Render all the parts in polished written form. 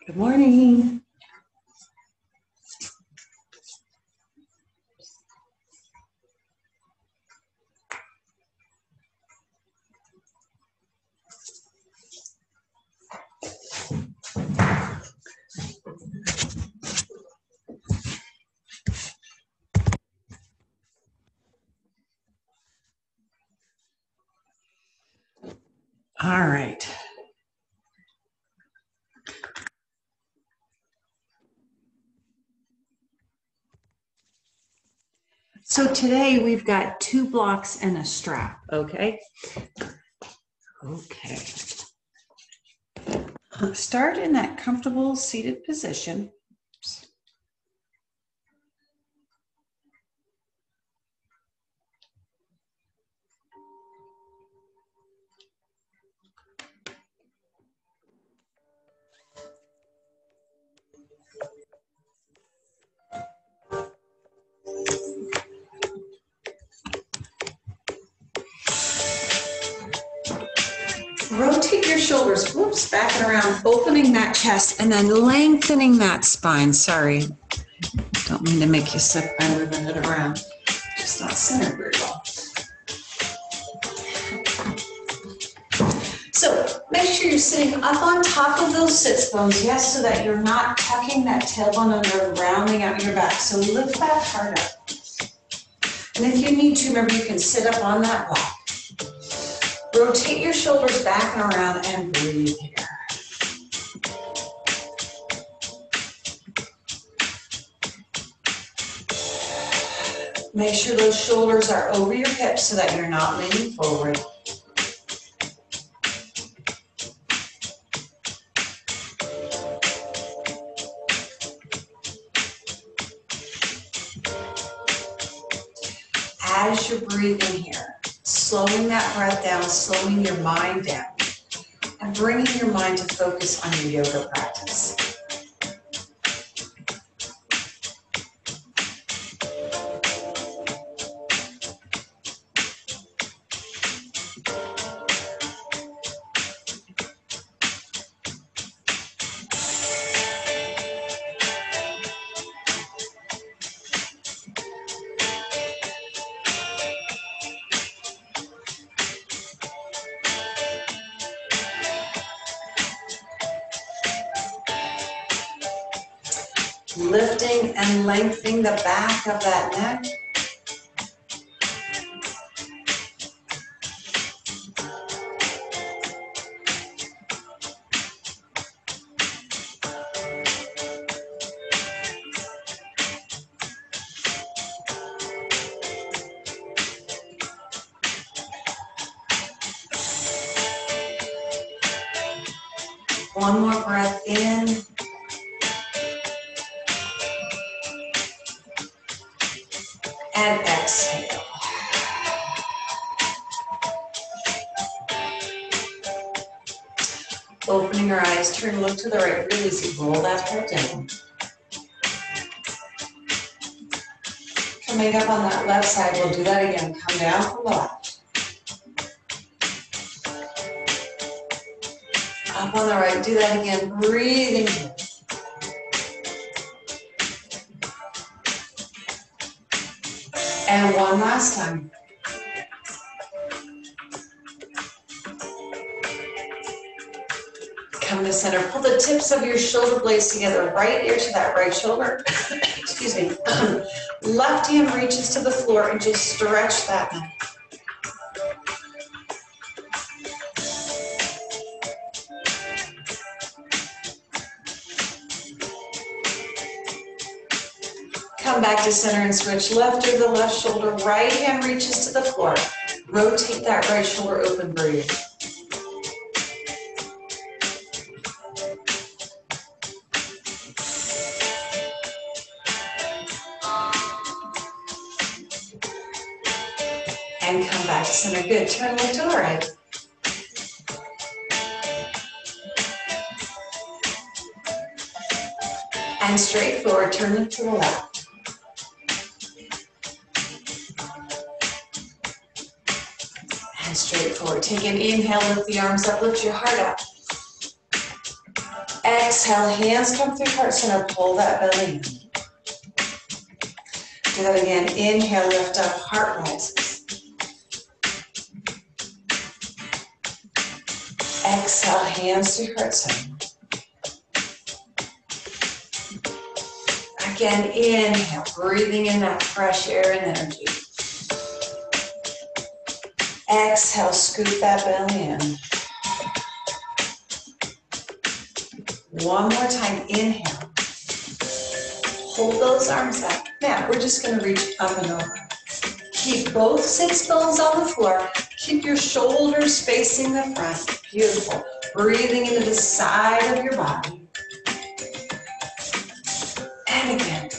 Good morning. All right. So today we've got 2 blocks and a strap, okay? Okay. Start in that comfortable seated position. Rotate your shoulders, whoops, back and around, opening that chest and then lengthening that spine. Sorry, don't mean to make you sick by moving it around. Just not centered very well. So make sure you're sitting up on top of those sits bones, yes, so that you're not tucking that tailbone under, rounding out your back. So lift that heart up. And if you need to, remember you can sit up on that block. Rotate your shoulders back and around and breathe here. Make sure those shoulders are over your hips so that you're not leaning forward. As you're breathing here, slowing that breath down, slowing your mind down, and bringing your mind to focus on your yoga practice. Lifting and lengthening the back of that neck. One more breath in. And exhale. Opening your eyes, turn, look to the right, really easy, roll that head down. Coming up on that left side, we'll do that again. Come down from the left. Up on the right, do that again, breathing in. And one last time. Come to center. Pull the tips of your shoulder blades together. Right ear to that right shoulder. Excuse me. Left hand reaches to the floor and just stretch that neck. Come back to center and switch left ear to the left shoulder. Right hand reaches to the floor. Rotate that right shoulder open, breathe. And come back to center. Good. Turn left to the right. And straight forward, turn left to the left. And straight forward. Take an inhale, lift the arms up, lift your heart up. Exhale, hands come through heart center, pull that belly in. Do that again, inhale, lift up, heart rises. Exhale, hands through heart center. Again, inhale, breathing in that fresh air and energy. Exhale, scoop that belly in. One more time, inhale. Hold those arms up. Now, we're just going to reach up and over. Keep both sits bones on the floor. Keep your shoulders facing the front. Beautiful. Breathing into the side of your body. And again.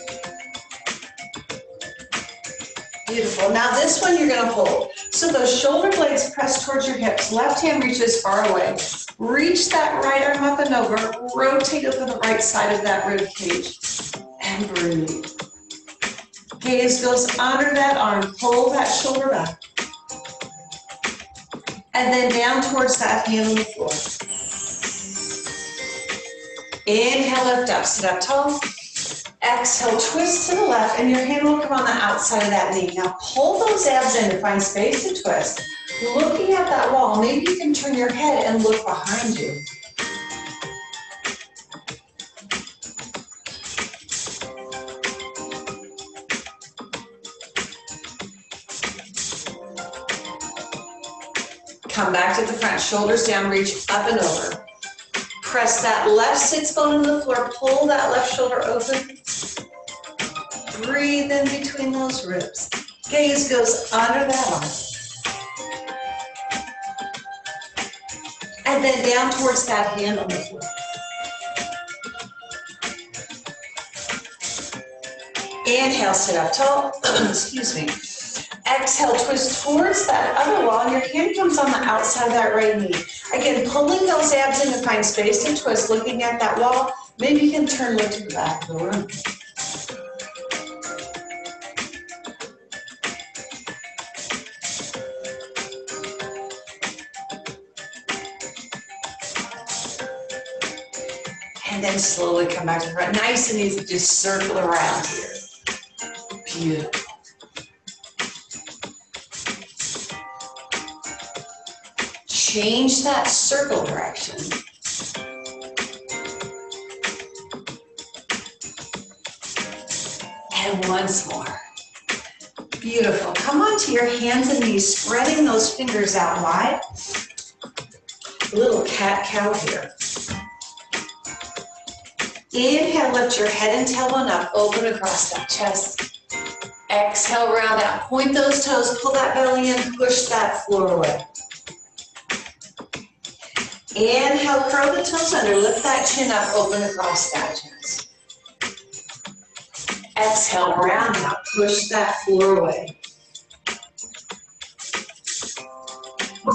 Beautiful. Now this one you're going to hold. So those shoulder blades press towards your hips. Left hand reaches far away. Reach that right arm up and over. Rotate over the right side of that rib cage. And breathe. Gaze goes under that arm. Pull that shoulder back. And then down towards that hand on the floor. Inhale, lift up. Sit up tall. Exhale, twist to the left, and your hand will come on the outside of that knee. Now pull those abs in to find space to twist. Looking at that wall, maybe you can turn your head and look behind you. Come back to the front, shoulders down, reach up and over. Press that left sits bone into the floor, pull that left shoulder open. Breathe in between those ribs. Gaze goes under that arm. And then down towards that hand on the floor. Inhale, sit up tall. Excuse me. Exhale, twist towards that other wall, and your hand comes on the outside of that right knee. Again, pulling those abs in to find space to twist, looking at that wall. Maybe you can turn look to the back of the room. And then slowly come back to the front. Nice and easy, just circle around here. Beautiful. Change that circle direction. And once more. Beautiful. Come onto your hands and knees, spreading those fingers out wide. A little cat-cow here. Inhale, lift your head and tailbone up, open across that chest. Exhale, round out. Point those toes, pull that belly in, push that floor away. Inhale, curl the toes under, lift that chin up, open across that chest. Exhale, round out, push that floor away.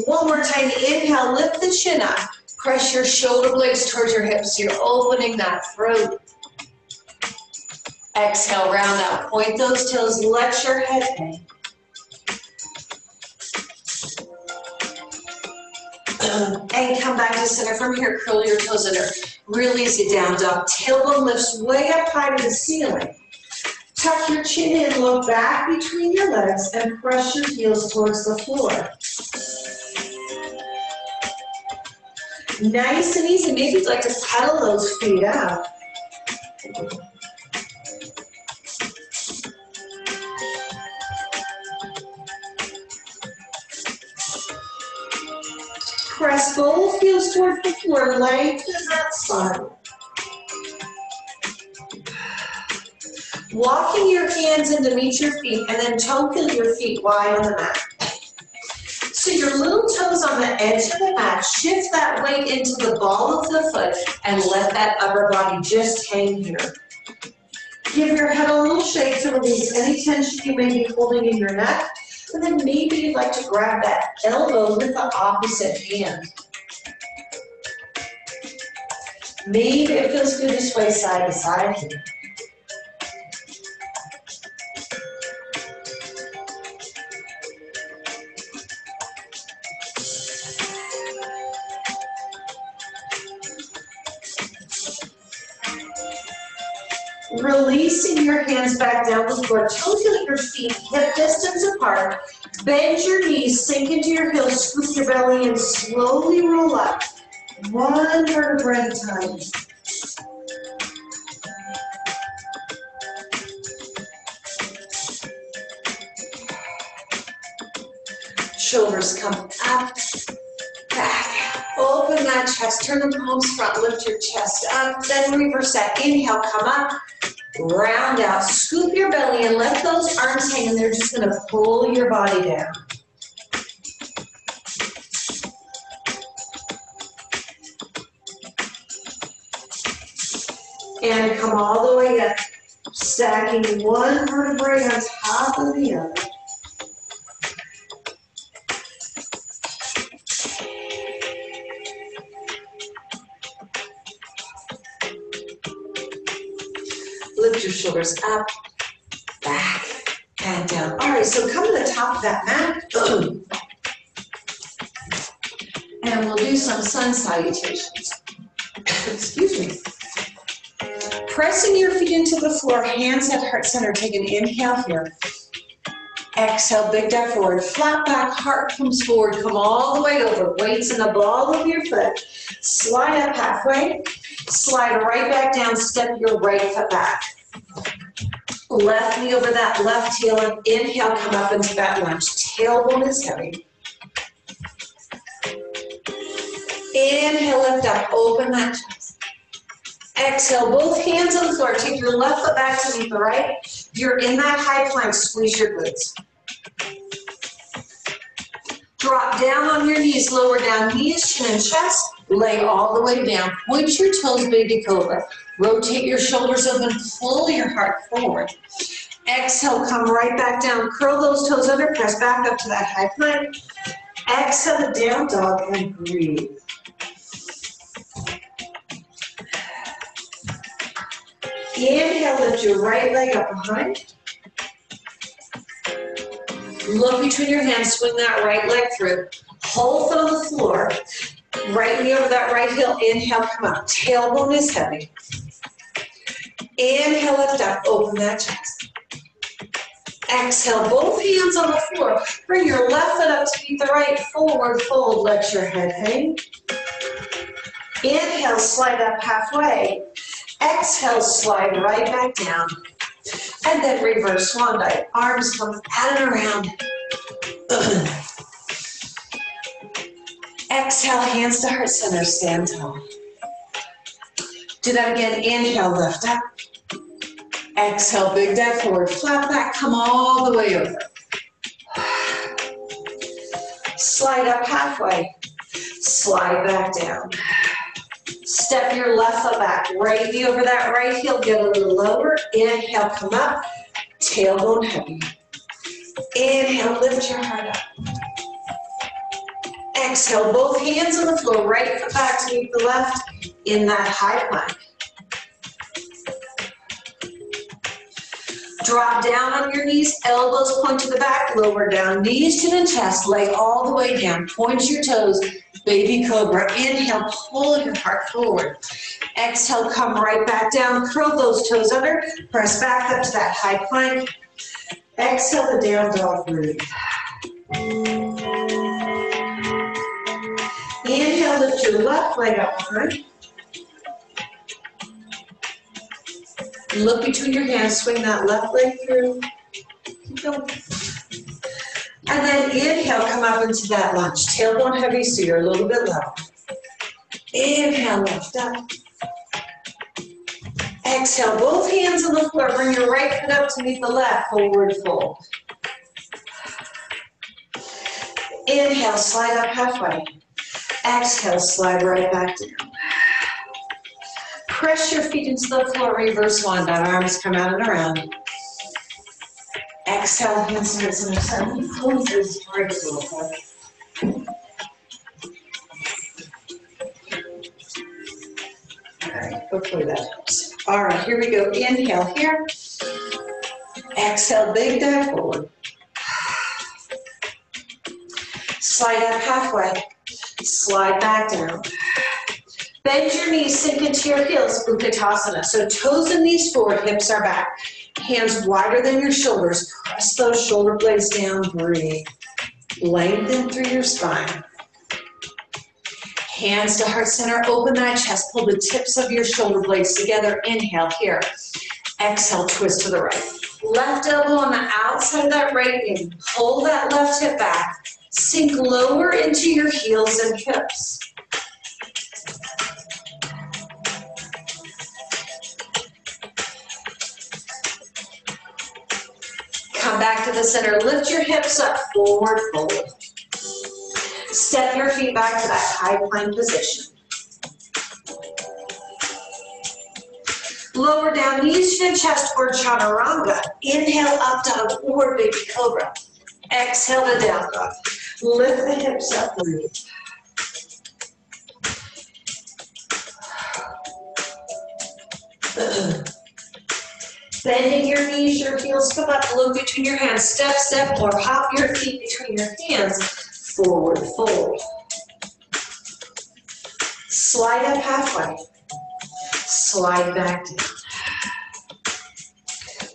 One more time, inhale, lift the chin up. Press your shoulder blades towards your hips. You're opening that throat. Exhale, round out. Point those toes. Let your head hang. And come back to center. From here, curl your toes under. Real easy down dog. Tailbone lifts way up high to the ceiling. Tuck your chin in, look back between your legs, and press your heels towards the floor. Nice and easy. Maybe you'd like to pedal those feet out. Press both heels towards the floor, lengthen that spine. Walking your hands in to meet your feet, and then toeing your feet wide on the mat. So your little toes on the edge of the mat, shift that weight into the ball of the foot and let that upper body just hang here. Give your head a little shake to release any tension you may be holding in your neck. And then maybe you'd like to grab that elbow with the opposite hand. Maybe it feels good to sway side to side here. Releasing your hands back down the floor. Toes at your feet, hip distance apart. Bend your knees, sink into your heels, scoop your belly, and slowly roll up. One vertebra at a time. Shoulders come up, back. Open that chest, turn the palms front, lift your chest up, then reverse that. Inhale, come up, round out, scoop your belly and let those arms hang, and they're just gonna pull your body down. And come all the way up, stacking one vertebrae on top of the other. Lift your shoulders up, back, and down. All right, so come to the top of that mat. And we'll do some sun salutations. Excuse me. Pressing your feet into the floor, hands at heart center. Take an inhale here. Exhale, big dive forward. Flat back, heart comes forward. Come all the way over. Weights in the ball of your foot. Slide up halfway. Slide right back down. Step your right foot back. Left knee over that left heel. And inhale, come up into that lunge. Tailbone is heavy. Inhale, lift up. Open that chest. Exhale, both hands on the floor. Take your left foot back to meet the right. You're in that high plank. Squeeze your glutes. Drop down on your knees, lower down knees, chin and chest. Lay all the way down. Point your toes, baby cobra. Rotate your shoulders open, pull your heart forward. Exhale, come right back down. Curl those toes under, press back up to that high plank. Exhale, down dog, and breathe. Inhale, lift your right leg up behind. Look between your hands, swing that right leg through. Whole foot on the floor. Right knee over that right heel. Inhale, come up. Tailbone is heavy. Inhale, lift up. Open that chest. Exhale, both hands on the floor. Bring your left foot up to meet the right. Forward fold. Let your head hang. Inhale, slide up halfway. Exhale, slide right back down. And then reverse swan dive. Arms come out and around. Exhale, hands to heart center, stand tall. Do that again. Inhale, lift up. Exhale, big dive forward. Flat back, come all the way over. Slide up halfway. Slide back down. Step your left foot back. Right knee over that right heel. Get a little lower. Inhale, come up. Tailbone heavy. Inhale, lift your heart up. Exhale, both hands on the floor. Right foot back to meet the left in that high plank. Drop down on your knees. Elbows point to the back. Lower down. Knees, chin, and chest. Lay all the way down. Point your toes. Baby cobra. Inhale, pull your heart forward. Exhale, come right back down. Curl those toes under. Press back up to that high plank. Exhale, the down dog, breathe. Inhale, lift your left leg up behind. Look between your hands, swing that left leg through. Keep going. And then inhale, come up into that lunge. Tailbone heavy, so you're a little bit lower. Inhale, lift up. Exhale, both hands on the floor. Bring your right foot up to meet the left. Forward fold. Inhale, slide up halfway. Exhale, slide right back down. Press your feet into the floor. Reverse swan dive. Arms come out and around. Exhale, hands to the center. Close this break a little bit. All right, hopefully that helps. All right, here we go. Inhale here. Exhale, big dive forward. Slide up halfway. Slide back down. Bend your knees, sink into your heels, Utkatasana. So toes and knees forward, hips are back. Hands wider than your shoulders. Press those shoulder blades down, breathe. Lengthen through your spine. Hands to heart center, open that chest. Pull the tips of your shoulder blades together. Inhale here. Exhale, twist to the right. Left elbow on the outside of that right knee. Pull that left hip back. Sink lower into your heels and hips. Come back to the center. Lift your hips up, forward fold. Step your feet back to that high plank position. Lower down, knees to chest or chaturanga. Inhale, up dog or baby cobra. Exhale to down dog. Lift the hips up, breathe. Bending your knees, your heels come up, look between your hands. Step, step, or hop your feet between your hands. Forward fold. Slide up halfway. Slide back down.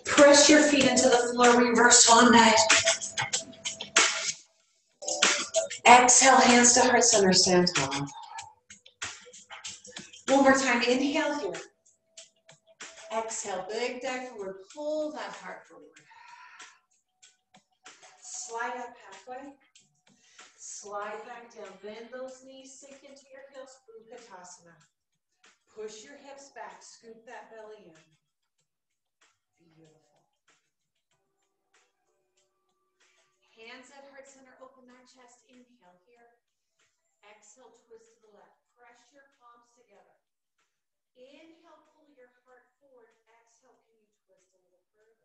Press your feet into the floor, reverse swan dive. Exhale, hands to heart center, stand tall. One more time, inhale here. Exhale, big dive forward, pull that heart forward. Slide up halfway. Slide back down, bend those knees, sink into your heels, Utkatasana. Push your hips back, scoop that belly in. Beautiful. Hands at heart center, open that chest, inhale here. Exhale, twist to the left. Press your palms together. Inhale, pull your heart forward. Exhale, can you twist a little further?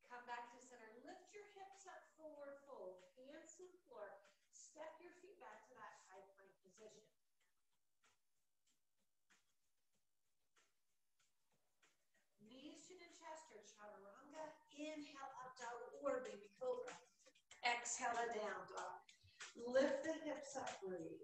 Come back to center. Lift your hips up, forward fold. Hands to the floor. Step your feet back to that high plank position. Knees to the chest or chaturanga. Inhale, up dog or baby cobra. Exhale to down dog. Lift the hips up, breathe.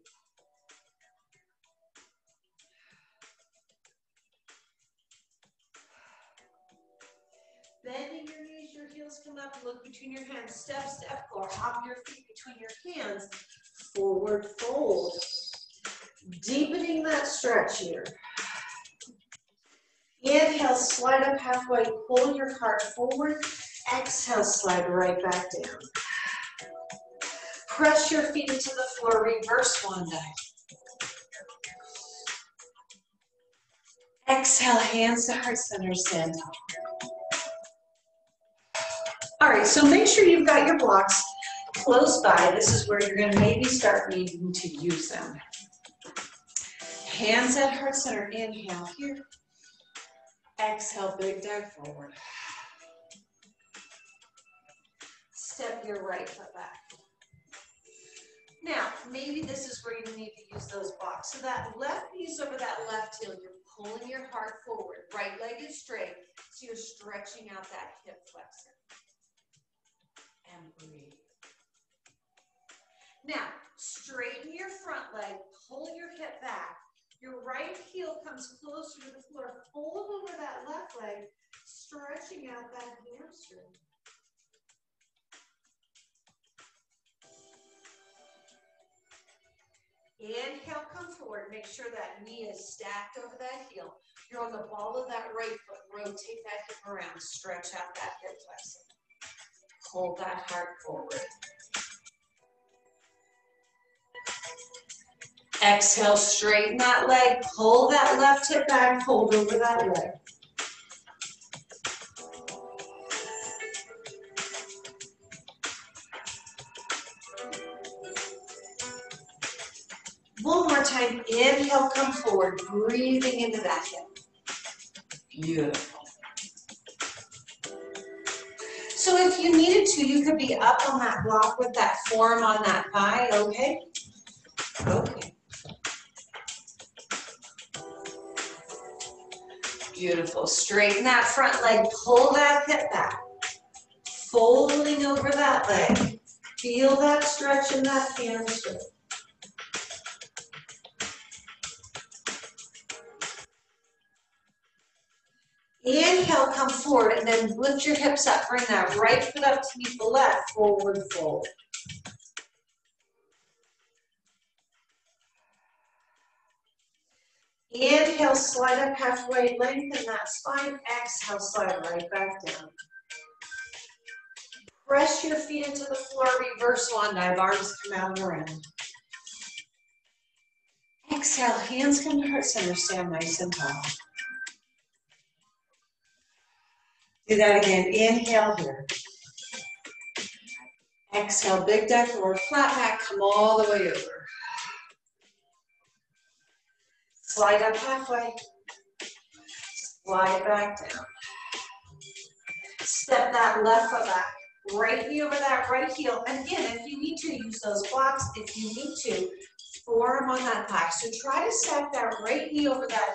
Bending your knees, your heels come up, look between your hands. Step, step, or hop your feet between your hands. Forward fold. Deepening that stretch here. Inhale, slide up halfway, pull your heart forward. Exhale, slide right back down. Press your feet into the floor, reverse swan dive. Exhale, hands to heart center, stand tall. All right, so make sure you've got your blocks close by. This is where you're going to maybe start needing to use them. Hands at heart center, inhale here. Exhale, big dive forward. Step your right foot back. Now, maybe this is where you need to use those blocks. So that left knee's over that left heel. You're pulling your heart forward. Right leg is straight, so you're stretching out that hip flexor. And breathe. Now, straighten your front leg, pull your hip back. Your right heel comes closer to the floor. Fold over that left leg, stretching out that hamstring. Inhale, come forward. Make sure that knee is stacked over that heel. You're on the ball of that right foot. Rotate that hip around. Stretch out that hip flexor. Pull that heart forward. Exhale, straighten that leg. Pull that left hip back. Fold over that leg. One more time. Inhale, come forward. Breathing into that hip. Beautiful. So if you needed to, you could be up on that block with that forearm on that thigh, okay? Okay. Beautiful. Straighten that front leg. Pull that hip back. Folding over that leg. Feel that stretch in that hamstring. Inhale, come forward, and then lift your hips up. Bring that right foot up to meet the left. Forward fold. Inhale, slide up halfway, lengthen that spine. Exhale, slide right back down. Press your feet into the floor, reverse swan dive, arms come out and around. Exhale, hands come to heart center, stand nice and tall. Do that again, inhale here. Exhale, big dive forward, flat back, come all the way over. Slide up halfway, slide back down. Step that left foot back, right knee over that right heel. And again, if you need to, use those blocks. If you need to, forearm on that back. So try to stack that right knee over that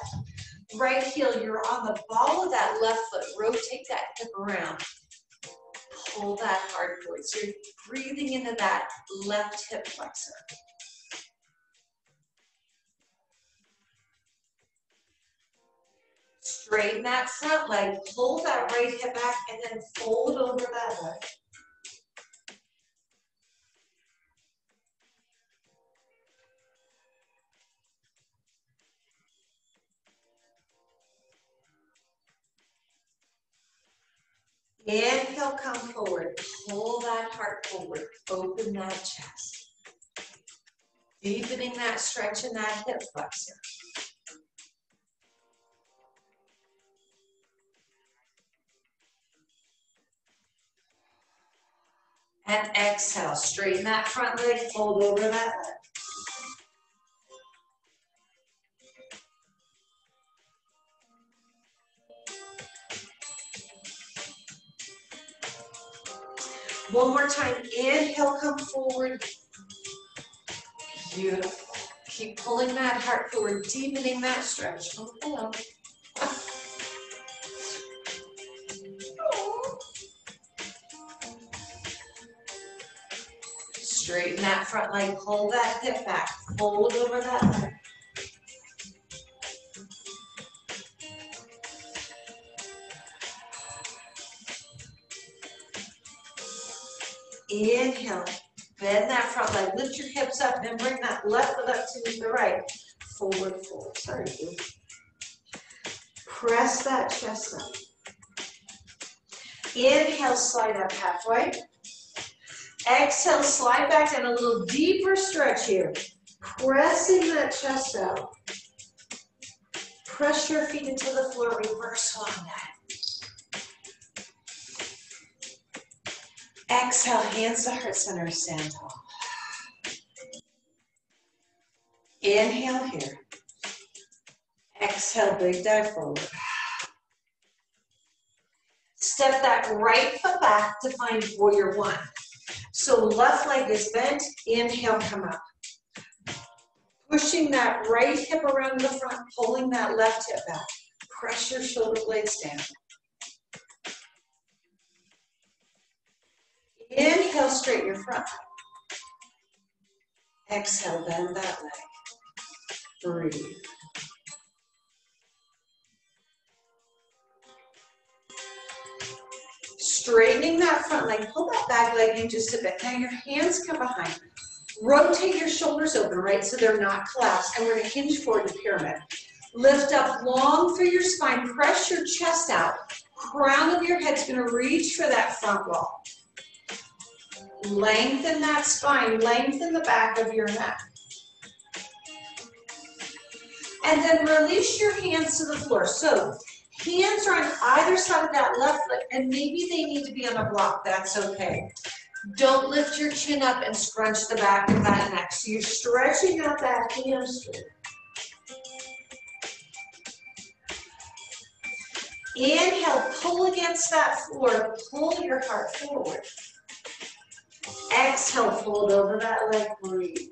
right heel. You're on the ball of that left foot. Rotate that hip around. Pull that hard forward. So you're breathing into that left hip flexor. Straighten that front leg, pull that right hip back, and then fold over that leg. Inhale, come forward, pull that heart forward, open that chest. Deepening that stretch in that hip flexor. And exhale, straighten that front leg, fold over that leg. One more time, inhale, come forward. Beautiful. Keep pulling that heart forward, deepening that stretch. Oh, hello. Straighten that front leg, pull that hip back, fold over that leg. Inhale, bend that front leg, lift your hips up, then bring that left foot up to meet the right. Forward fold. Sorry, dude. Press that chest up. Inhale, slide up halfway. Exhale, slide back down, a little deeper stretch here. Pressing that chest out. Press your feet into the floor, reverse swan dive. Exhale, hands to heart center, stand tall. Inhale here. Exhale, big dive forward. Step that right foot back to find warrior one. So left leg is bent, inhale, come up. Pushing that right hip around the front, pulling that left hip back. Press your shoulder blades down. Inhale, straighten your front. Exhale, bend that leg. Breathe. Straightening that front leg, pull that back leg in just a bit. Now your hands come behind. Rotate your shoulders open, right, so they're not collapsed. And we're going to hinge forward to pyramid. Lift up long through your spine. Press your chest out. Crown of your head's going to reach for that front wall. Lengthen that spine. Lengthen the back of your neck. And then release your hands to the floor. So hands are on either side of that left foot, and maybe they need to be on a block. That's okay. Don't lift your chin up and scrunch the back of that neck. So you're stretching out that hamstring. Inhale, pull against that floor. Pull your heart forward. Exhale, fold over that leg. Breathe.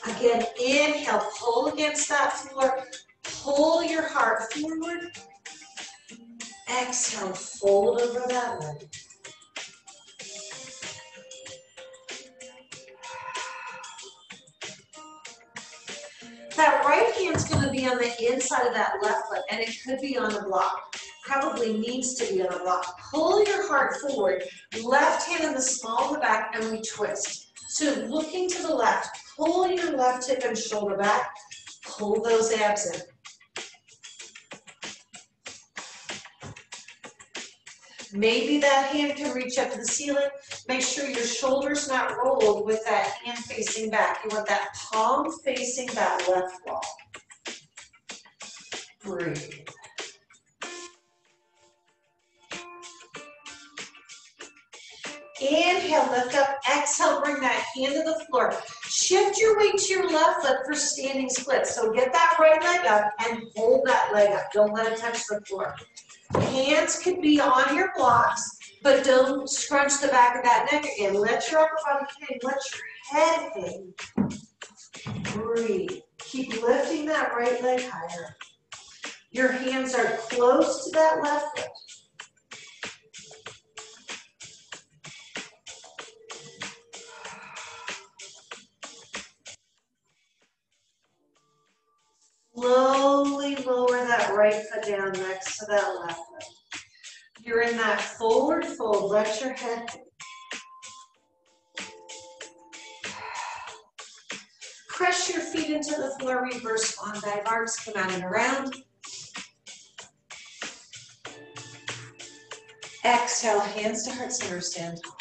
Again, inhale, pull against that floor. pull your heart forward. Exhale, fold over that leg. That right hand's going to be on the inside of that left foot, and it could be on the block. Probably needs to be on the block. Pull your heart forward, left hand in the small of the back, and we twist. So looking to the left, pull your left hip and shoulder back, pull those abs in. Maybe that hand can reach up to the ceiling. Make sure your shoulder's not rolled with that hand facing back. You want that palm facing that left wall. Breathe. Inhale, lift up. Exhale, bring that hand to the floor. Shift your weight to your left foot for standing split. So get that right leg up and hold that leg up. Don't let it touch the floor. Hands could be on your blocks, but don't scrunch the back of that neck again. Let your upper body hang. Let your head hang. Breathe. Keep lifting that right leg higher. Your hands are close to that left foot. Slowly lower that right foot down next to that left foot. You're in that forward fold. Let your head hang. Press your feet into the floor, reverse swan dive. Arms come out and around. Exhale, hands to heart center, stand tall.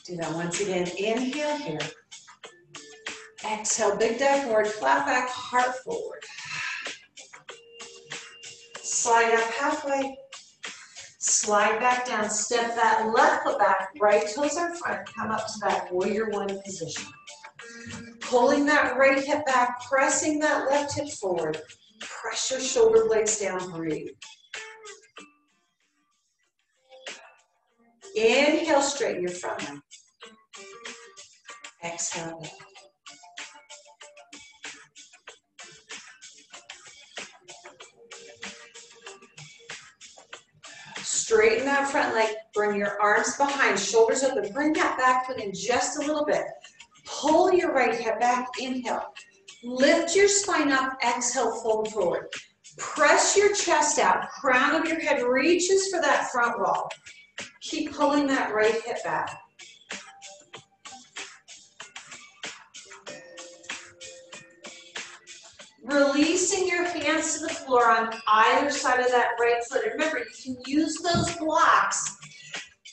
Do that once again. Inhale here. Exhale, big dive forward, flat back, heart forward. Slide up halfway. Slide back down, step that left foot back, right toes are front, come up to that warrior one position. Pulling that right hip back, pressing that left hip forward. Press your shoulder blades down, breathe. Inhale, straighten your front leg. Exhale, down. Straighten that front leg, bring your arms behind, shoulders open, bring that back foot in just a little bit. Pull your right hip back, inhale. Lift your spine up, exhale, fold forward. Press your chest out, crown of your head reaches for that front wall. Keep pulling that right hip back. Releasing your hands to the floor on either side of that right foot. Remember, you can use those blocks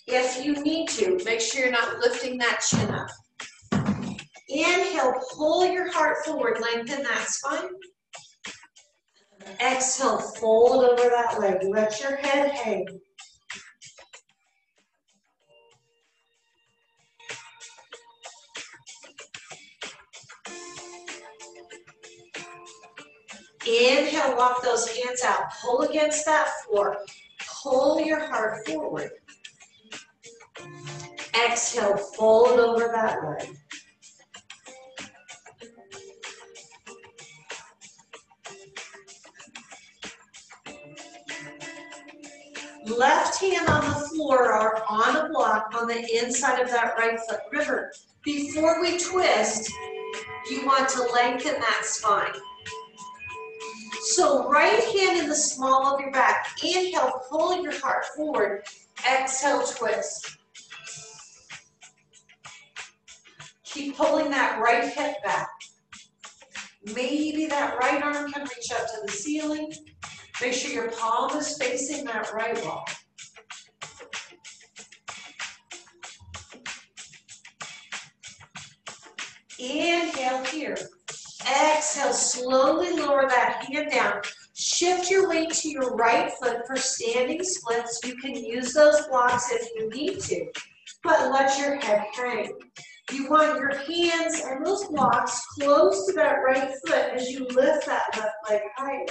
if you need to. Make sure you're not lifting that chin up. Inhale, pull your heart forward, lengthen that spine. Exhale, fold over that leg. Let your head hang. Inhale, walk those hands out. Pull against that floor. Pull your heart forward. Exhale, fold over that leg. Left hand on the floor or on a block on the inside of that right foot. Remember, before we twist, you want to lengthen that spine. So right hand in the small of your back. Inhale, pull your heart forward. Exhale, twist. Keep pulling that right hip back. Maybe that right arm can reach up to the ceiling. Make sure your palm is facing that right wall. Inhale here. Exhale, slowly lower that hand down. Shift your weight to your right foot for standing splits. You can use those blocks if you need to, but let your head hang. You want your hands and those blocks close to that right foot as you lift that left leg higher.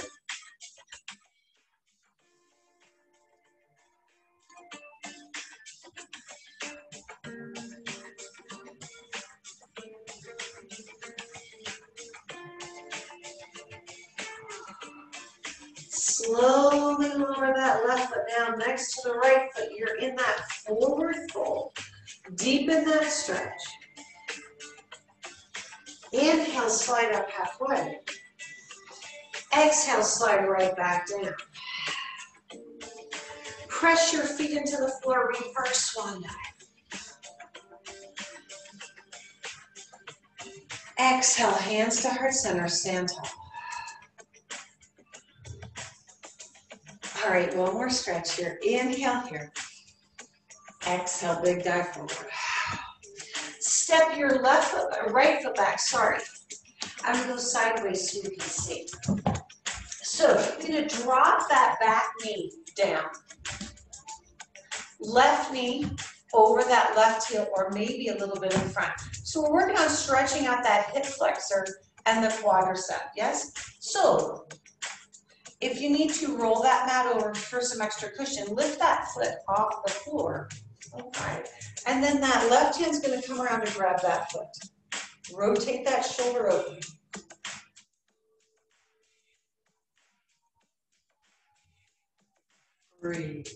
Slowly lower that left foot down next to the right foot. You're in that forward fold. Deepen that stretch. Inhale, slide up halfway. Exhale, slide right back down. Press your feet into the floor, reverse swan dive. Exhale, hands to heart center, stand tall. All right, one more stretch here. Inhale here. Exhale, big dive forward. Step your right foot back, sorry. I'm gonna go sideways so you can see. So you're gonna drop that back knee down. Left knee over that left heel or maybe a little bit in front. So we're working on stretching out that hip flexor and the quadricep, yes? So if you need to roll that mat over for some extra cushion, lift that foot off the floor. Okay. And then that left hand's going to come around and grab that foot. Rotate that shoulder open. Breathe.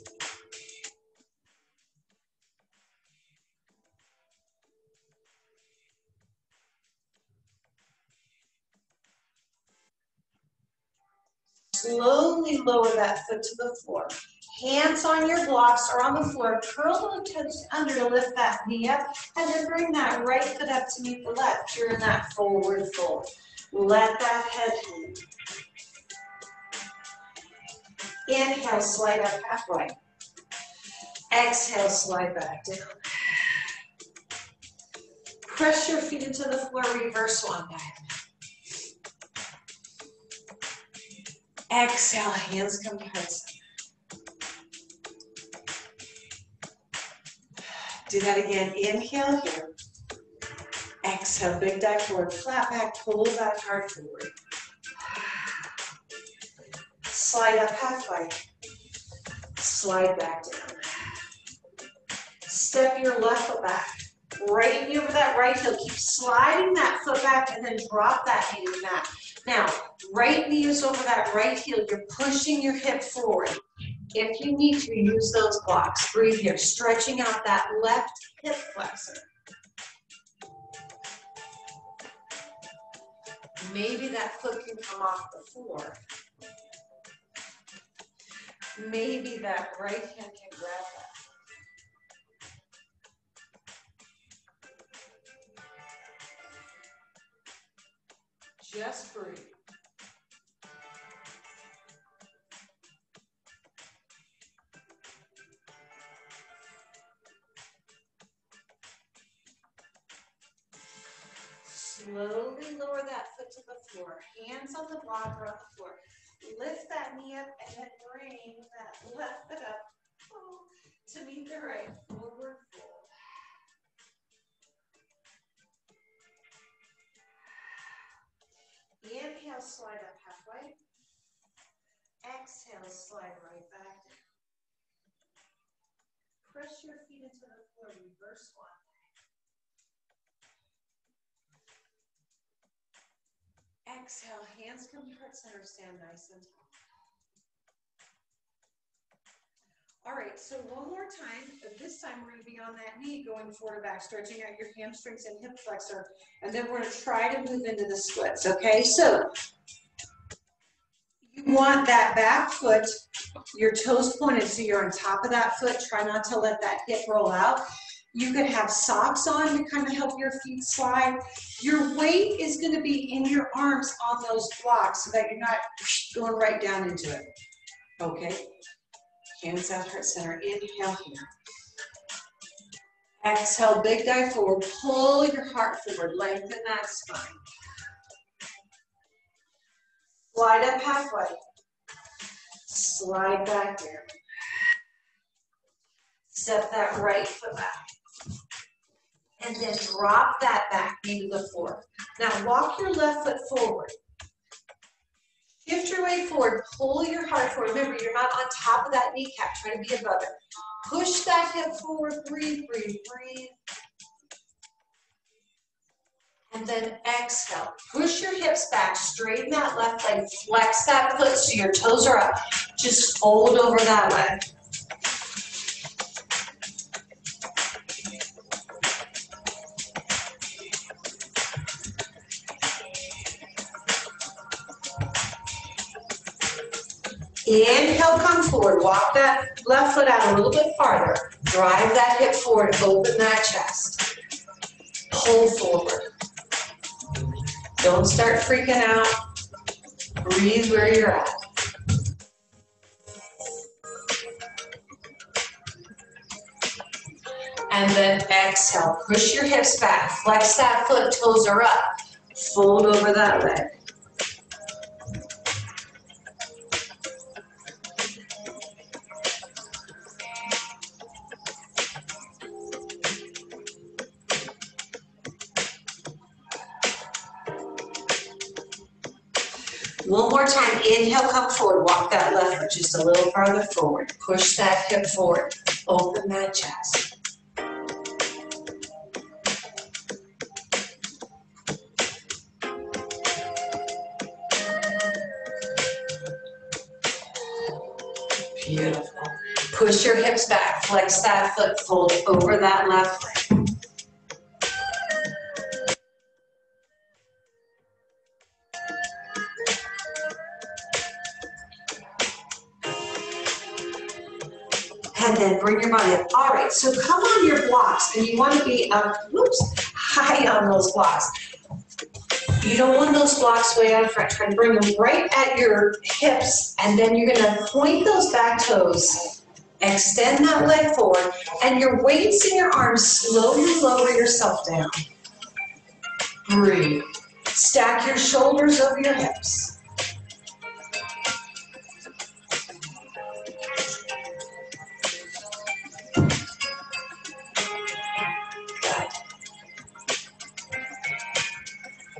Slowly lower that foot to the floor. Hands on your blocks or on the floor. Curl the toes under to lift that knee up. And then bring that right foot up to meet the left. You're in that forward fold. Let that head move. Inhale, slide up halfway. Exhale, slide back down. Press your feet into the floor, reverse swan dive. Exhale, hands come to heart center. Do that again. Inhale here. Exhale, big dive forward. Flat back, pull that heart forward. Slide up halfway. Slide back down. Step your left foot back. Right knee over that right heel. Keep sliding that foot back and then drop that knee to the mat. Now, right knee is over that right heel. You're pushing your hip forward. If you need to, use those blocks. Breathe here, stretching out that left hip flexor. Maybe that foot can come off the floor. Maybe that right hand can grab that. Just breathe. Slowly lower that foot to the floor. Hands on the block or on the floor. Lift that knee up and then bring that left foot up to meet the right. Forward fold. Inhale, slide up halfway. Exhale, slide right back down. Press your feet into the floor, reverse swan. Exhale, hands come to heart center, stand nice and tall. All right, so one more time. This time we're going to be on that knee, going forward and back, stretching out your hamstrings and hip flexor, and then we're going to try to move into the splits, okay? So you want that back foot, your toes pointed, so you're on top of that foot. Try not to let that hip roll out. You could have socks on to kind of help your feet slide. Your weight is going to be in your arms on those blocks so that you're not going right down into it. Okay? Hands out, heart center. Inhale here. Exhale, big dive forward. Pull your heart forward. Lengthen that spine. Slide up halfway. Slide back down. Step that right foot back. And then drop that back knee to the floor. Now walk your left foot forward. Shift your weight forward. Pull your heart forward. Remember, you're not on top of that kneecap. Try to be above it. Push that hip forward. Breathe, breathe, breathe. And then exhale. Push your hips back, straighten that left leg, flex that foot so your toes are up. Just fold over that leg. Inhale, come forward. Walk that left foot out a little bit farther. Drive that hip forward, open that chest. Pull forward. Don't start freaking out. Breathe where you're at. And then exhale. Push your hips back. Flex that foot, toes are up. Fold over that leg. One more time, inhale, come forward. Walk that left foot just a little farther forward. Push that hip forward. Open that chest. Beautiful. Push your hips back. Flex that foot. Fold over that left leg. And then bring your body up. All right, so come on your blocks, and you want to be up, high on those blocks. You don't want those blocks way out front. Try to bring them right at your hips, and then you're going to point those back toes. Extend that leg forward, and your weights in your arms, slowly lower yourself down. Breathe. Stack your shoulders over your hips.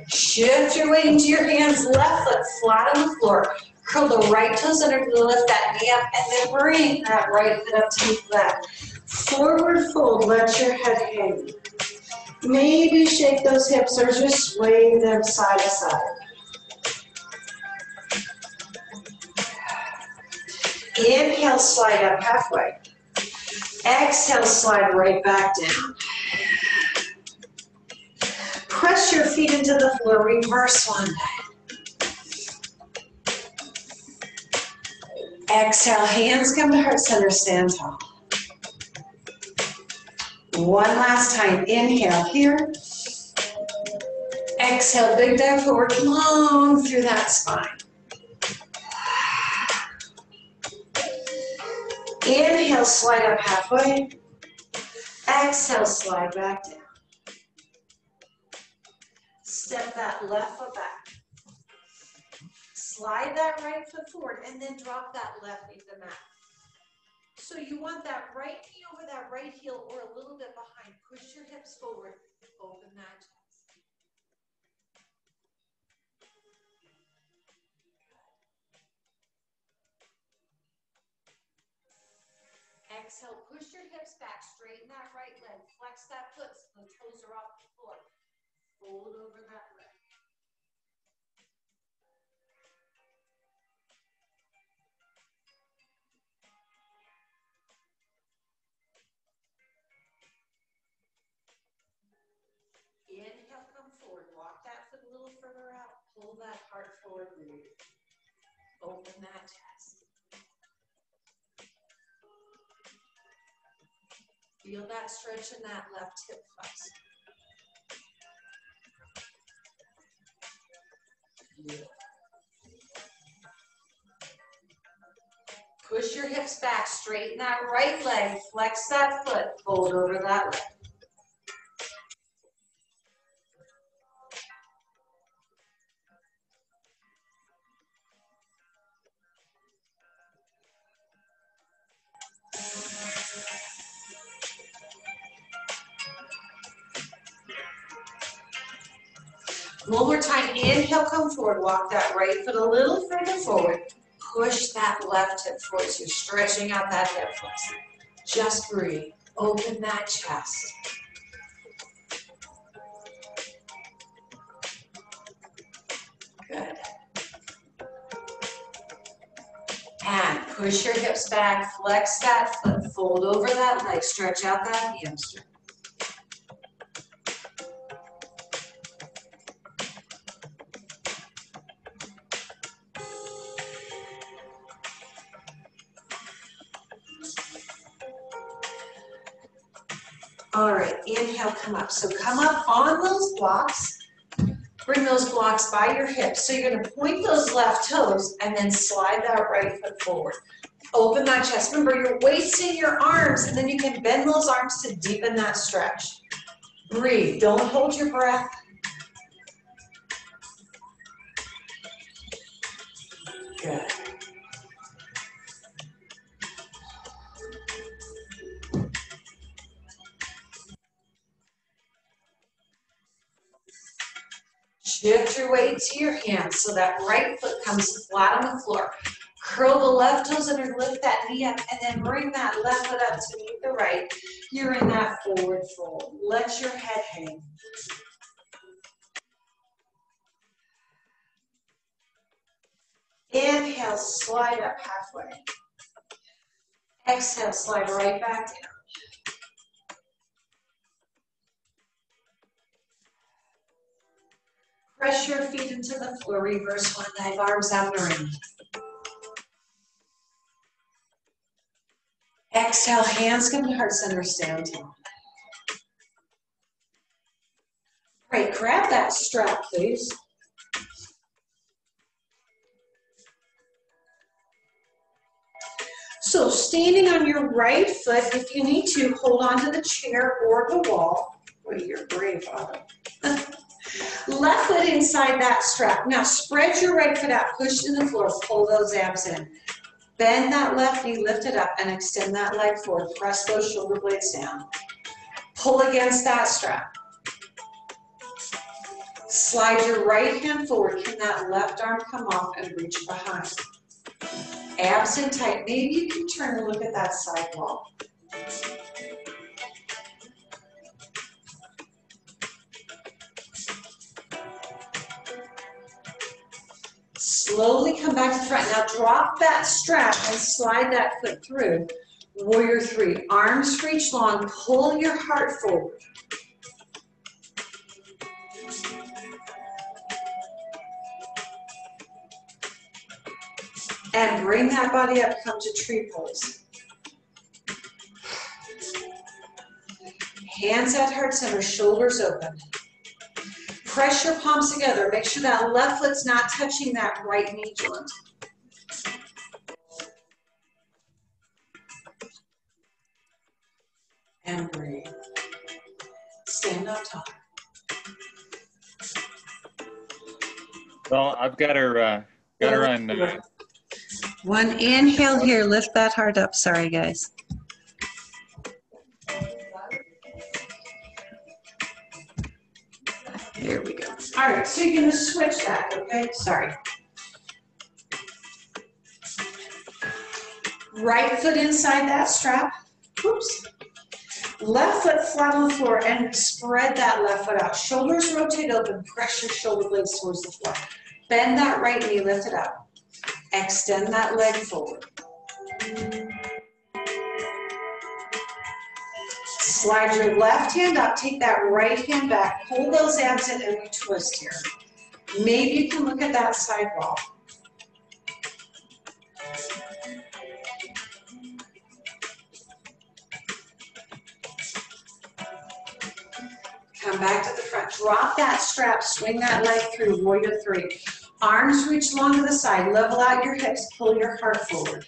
Shift your weight into your hands, left foot flat on the floor. Curl the right toes under to lift that knee up, and then bring that right foot up to the left. Forward fold, let your head hang. Maybe shake those hips or just sway them side to side. Inhale, slide up halfway. Exhale, slide right back down. Press your feet into the floor, reverse swan dive. Exhale, hands come to heart center, stand tall. One last time, inhale here. Exhale, big dive forward, long through that spine. Inhale, slide up halfway. Exhale, slide back down. Step that left foot back. Slide that right foot forward and then drop that left knee to the mat. So you want that right knee over that right heel or a little bit behind. Push your hips forward. Open that chest. Exhale, push your hips back. Straighten that right leg. Flex that foot so the toes are off the floor. Fold over that leg. Inhale, come forward. Walk that foot a little further out. Pull that heart forward. Breathe. Open that chest. Feel that stretch in that left hip flexor. Beautiful. Push your hips back, straighten that right leg, flex that foot, fold over that leg. One more time, inhale, come forward, walk that right foot a little further forward. Push that left hip forward, so you're stretching out that hip flexor. Just breathe, open that chest. Good. And push your hips back, flex that foot, fold over that leg, stretch out that hamstring. All right, inhale, come up. So come up on those blocks. Bring those blocks by your hips. So you're gonna point those left toes and then slide that right foot forward. Open that chest. Remember, your weight's in your arms, and then you can bend those arms to deepen that stretch. Breathe, don't hold your breath. Good. Shift your weight to your hands so that right foot comes flat on the floor. Curl the left toes under, lift that knee up, and then bring that left foot up to meet the right. You're in that forward fold. Let your head hang. Inhale, slide up halfway. Exhale, slide right back down. Press your feet into the floor, reverse one leg, arms out and around. Exhale, hands come to heart center, stand tall. Great, grab that strap, please. So standing on your right foot, if you need to, hold on to the chair or the wall. Boy, you're brave, Father. Left foot inside that strap. Now spread your right foot out, push to the floor, pull those abs in. Bend that left knee, lift it up, and extend that leg forward. Press those shoulder blades down. Pull against that strap. Slide your right hand forward. Can that left arm come off and reach behind? Abs in tight. Maybe you can turn and look at that side wall. Slowly come back to the front. Now drop that strap and slide that foot through. Warrior three. Arms reach long. Pull your heart forward. And bring that body up, come to tree pose. Hands at heart center, shoulders open. Press your palms together. Make sure that left foot's not touching that right knee joint. And breathe. Stand up tall. Well, I've got her on. One inhale here, lift that heart up. Sorry, guys. Here we go. All right, so you're gonna switch that, okay? Sorry. Right foot inside that strap. Oops. Left foot flat on the floor and spread that left foot out. Shoulders rotate open, press your shoulder blades towards the floor. Bend that right knee, lift it up. Extend that leg forward. Slide your left hand up, take that right hand back, pull those abs in and we twist here. Maybe you can look at that side wall. Come back to the front, drop that strap, swing that leg through, warrior three. Arms reach long to the side, level out your hips, pull your heart forward.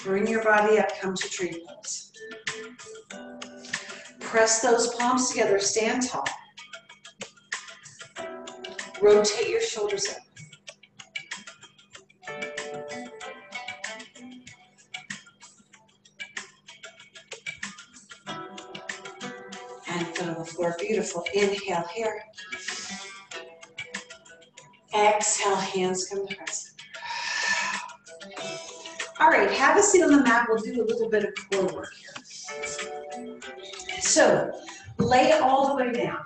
Bring your body up, come to tree pose. Press those palms together, stand tall. Rotate your shoulders up. And foot on the floor, beautiful. Inhale here. Exhale, hands come to heart center. All right, have a seat on the mat. We'll do a little bit of core work here. So, lay it all the way down.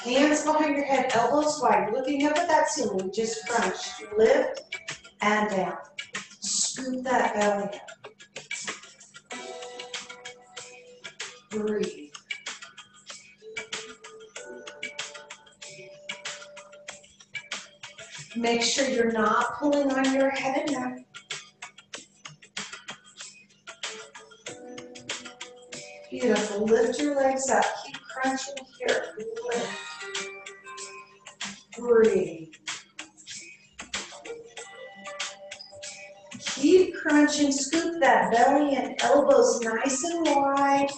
Hands behind your head, elbows wide, looking up at that ceiling. Just crunch, lift, and down. Scoop that belly up. Breathe. Make sure you're not pulling on your head and neck. Beautiful. Lift your legs up. Keep crunching here. Lift. Breathe. Keep crunching. Scoop that belly and elbows nice and wide.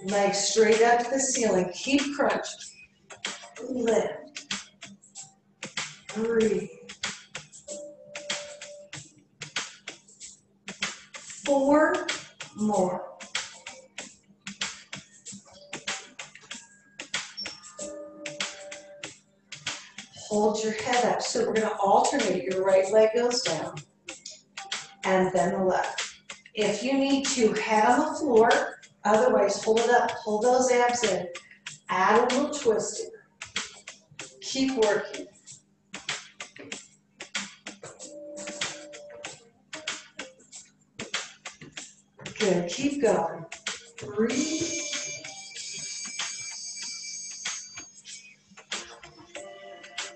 Legs straight up to the ceiling. Keep crunching. Lift. Breathe. 4 more. Hold your head up. So we're going to alternate. Your right leg goes down and then the left. If you need to, head on the floor. Otherwise, hold it up. Pull those abs in. Add a little twist here. Keep working. Good. Keep going. Breathe.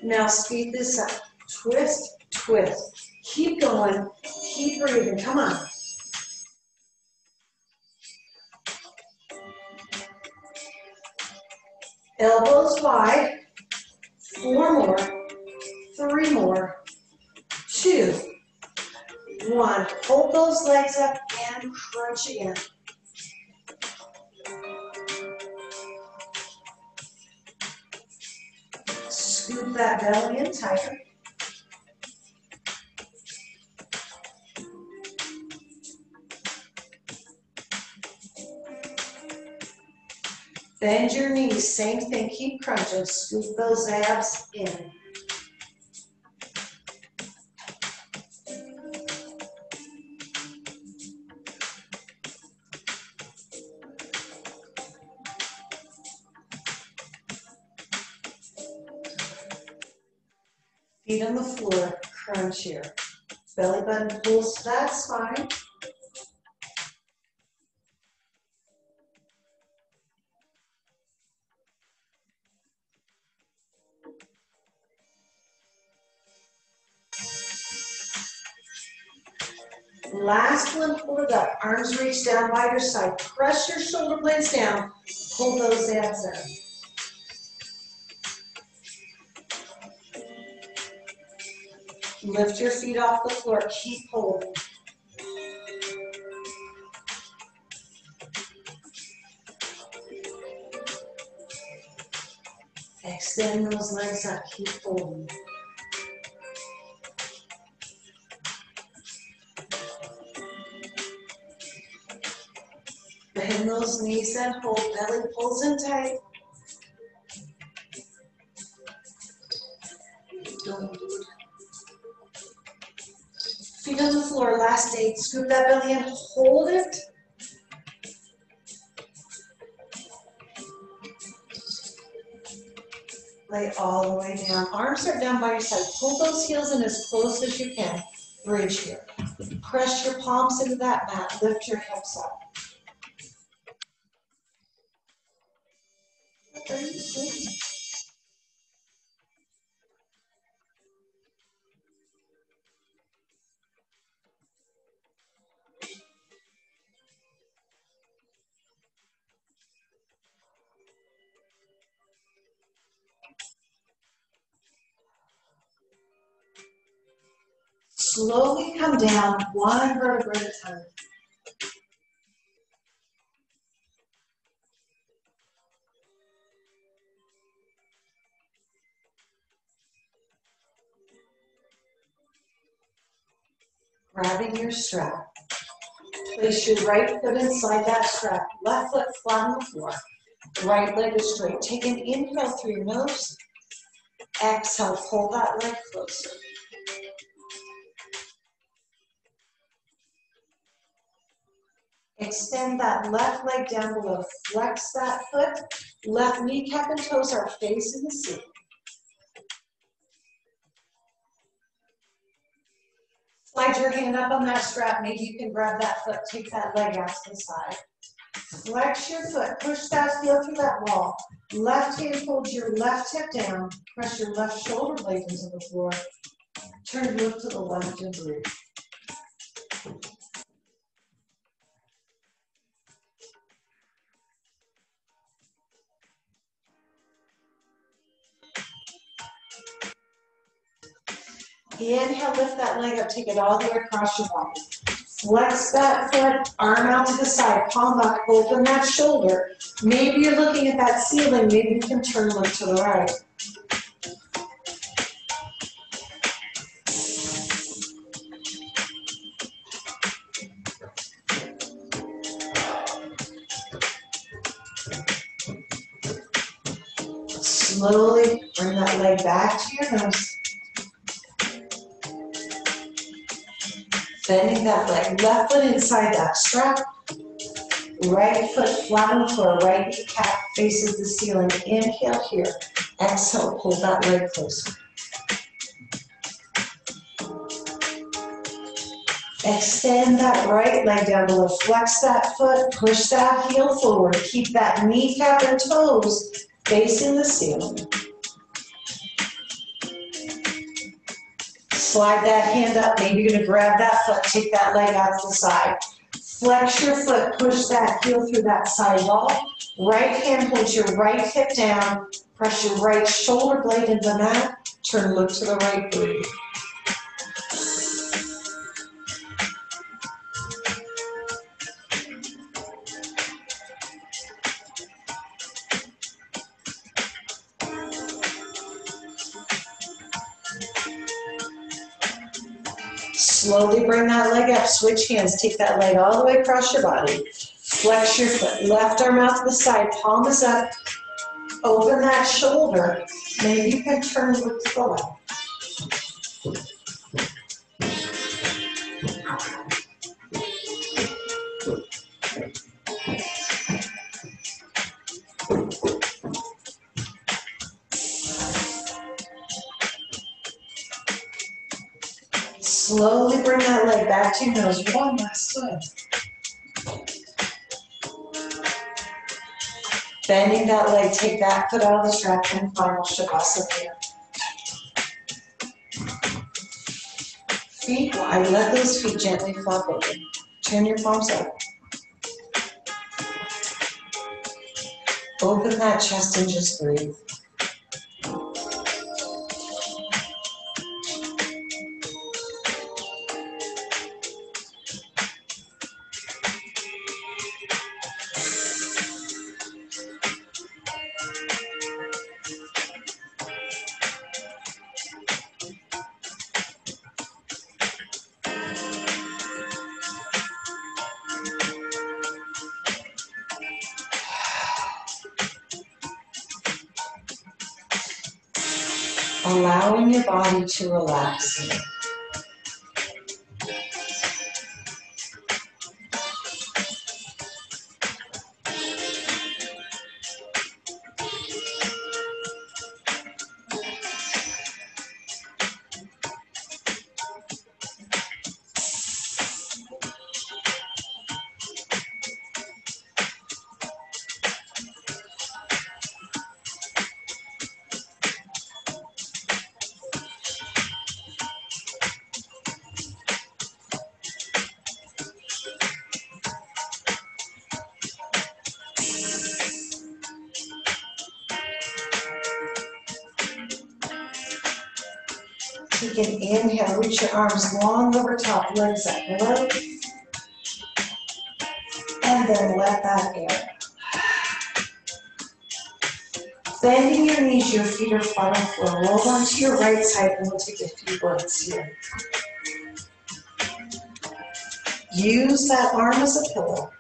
Now speed this up. Twist, twist. Keep going. Keep breathing. Come on. Elbows wide. 4 more. 3 more. 2. 1. Hold those legs up and crunch again. Scoop that belly in tighter. Bend your knees, same thing, keep crunching, scoop those abs in. Feet on the floor, crunch here. Belly button pulls to that spine. Last one, pull it up. Arms reach down by your side. Press your shoulder blades down. Pull those abs in. Lift your feet off the floor. Keep holding. Extend those legs up. Keep holding. Bend those knees and hold. Belly pulls in tight. Feet on the floor, last 8. Scoop that belly in, hold it. Lay all the way down. Arms are down by your side. Pull those heels in as close as you can. Bridge here. Press your palms into that mat. Lift your hips up. Slowly come down, one vertebra at a time. Grabbing your strap. Place your right foot inside that strap. Left foot flat on the floor. Right leg is straight. Take an inhale through your nose. Exhale, pull that leg closer. Extend that left leg down below. Flex that foot. Left kneecap and toes are facing the ceiling. Slide your hand up on that strap. Maybe you can grab that foot, take that leg out to the side. Flex your foot, push that heel through that wall. Left hand holds your left hip down. Press your left shoulder blade into the floor. Turn, look to the left and breathe. Inhale, lift that leg up, take it all the way across your body. Flex that foot, arm out to the side, palm up, open that shoulder. Maybe you're looking at that ceiling, maybe you can turn look to the right. Slowly bring that leg back to your nose. Bending that leg, left foot inside that strap. Right foot flat on the floor, right kneecap faces the ceiling. Inhale here. Exhale, pull that leg closer. Extend that right leg down below. Flex that foot, push that heel forward. Keep that kneecap and toes facing the ceiling. Slide that hand up. Maybe you're going to grab that foot, take that leg out to the side. Flex your foot, push that heel through that side wall. Right hand holds your right hip down. Press your right shoulder blade into the mat. Turn, look to the right, breathe. Slowly bring that leg up, switch hands, take that leg all the way across your body. Flex your foot, left arm out to the side, palm is up. Open that shoulder. Maybe you can turn, look to the left. Slowly bring that leg back to your nose. One last swim. Bending that leg, take that foot out of the strap and final shavasana here. Feet wide, let those feet gently flop open. Turn your palms up. Open that chest and just breathe. Allowing your body to relax. Take an inhale, reach your arms long over top, legs up low. And then let that air. Bending your knees, your feet are flat on the floor. Roll onto your right side and we'll take a few breaths here. Use that arm as a pillow.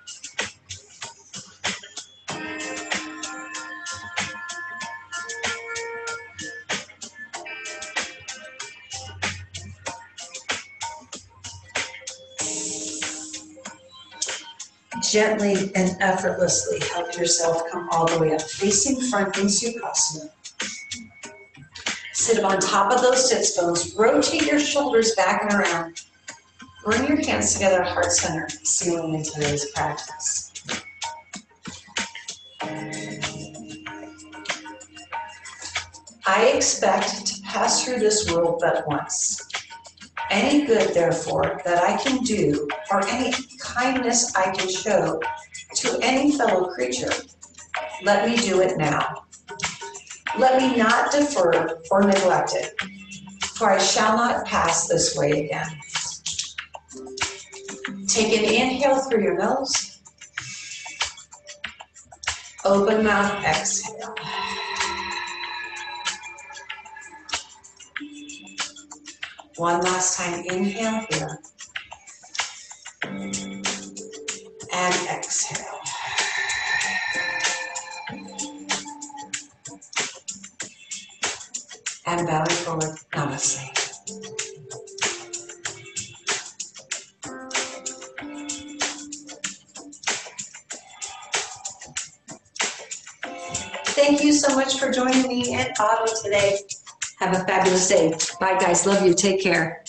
Gently and effortlessly help yourself come all the way up, facing front in Sukhasana. Sit up on top of those sits bones, rotate your shoulders back and around. Bring your hands together at heart center, sealing in today's practice. I expect to pass through this world but once. Any good, therefore, that I can do, or any kindness I can show to any fellow creature, let me do it now. Let me not defer or neglect it, for I shall not pass this way again. Take an inhale through your nose. Open mouth, exhale. One last time, inhale here. And exhale. And bowing forward, namaste. Thank you so much for joining me at Auto today. Have a fabulous day. Bye, guys. Love you. Take care.